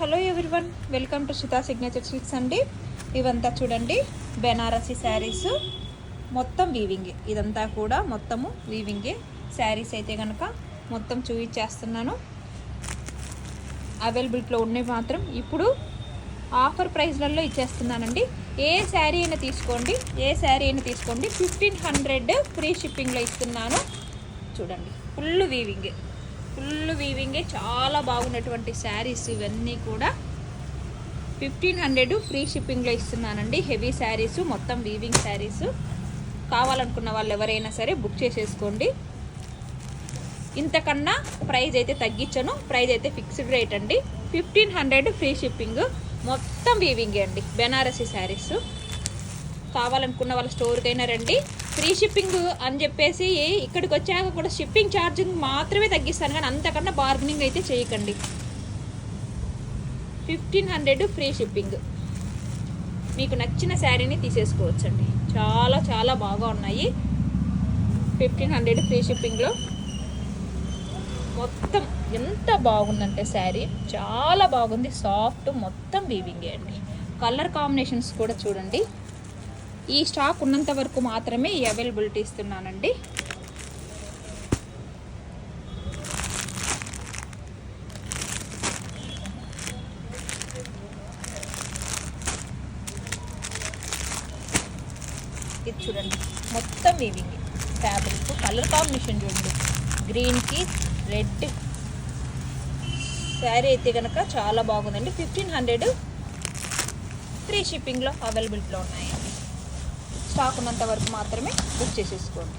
Hello everyone, welcome to Sita signature silks అండి. ఇవంతా చూడండి బెనారసీ శారీస్, మొత్తం వీవింగ్. ఇదంతా కూడా మొత్తము వీవింగే శారీస్ అయితే కనుక మొత్తం చూపించేస్తున్నాను. అవైలబిలిటీలో ఉన్నవి మాత్రం ఇప్పుడు ఆఫర్ ప్రైస్లలో ఇచ్చేస్తున్నానండి. ఏ శారీ అయినా తీసుకోండి, 1500 ఫ్రీ షిప్పింగ్లో ఇస్తున్నాను. చూడండి ఫుల్ వీవింగే చాలా బాగున్నటువంటి శారీస్ ఇవన్నీ కూడా 1500 ఫ్రీ షిప్పింగ్లో ఇస్తున్నానండి. హెవీ శారీస్, మొత్తం వీవింగ్ శారీస్. కావాలనుకున్న వాళ్ళు ఎవరైనా సరే బుక్ చేసేసుకోండి. ఇంతకన్నా ప్రైస్ అయితే తగ్గించను, ప్రైస్ అయితే ఫిక్స్డ్ రేట్ అండి. 1500 ఫ్రీ షిప్పింగ్, మొత్తం వీవింగే అండి. బెనారసీ శారీస్ కావాలనుకున్న వాళ్ళ స్టోర్కైనా రండి. ఫ్రీ షిప్పింగ్ అని చెప్పేసి ఇక్కడికి వచ్చాక కూడా షిప్పింగ్ ఛార్జింగ్ మాత్రమే తగ్గిస్తాను, కానీ అంతకన్నా బార్గెనింగ్ అయితే చేయకండి. 1500 ఫ్రీ షిప్పింగ్, మీకు నచ్చిన శారీని తీసేసుకోవచ్చండి. చాలా చాలా బాగా ఉన్నాయి. 1500 ఫ్రీ షిప్పింగ్లో మొత్తం ఎంత బాగుందంటే శారీ చాలా బాగుంది. సాఫ్ట్, మొత్తం వీవింగే అండి. కలర్ కాంబినేషన్స్ కూడా చూడండి. ఈ స్టాక్ ఉన్నంత వరకు మాత్రమే ఈ అవైలబిలిటీ ఇస్తున్నానండి. ఇది చూడండి మొత్తం వీవింగ్. ఫ్యాబ్రిక్ కలర్ కాంబినేషన్ చూడండి, గ్రీన్కి రెడ్. శారీ అయితే కనుక చాలా బాగుందండి. 1500 ఫ్రీ షిప్పింగ్లో అవైలబిలిటీలో ఉన్నాయండి. స్టాక్ ఉన్నంత వరకు మాత్రమే బుక్ చేసేసుకోండి.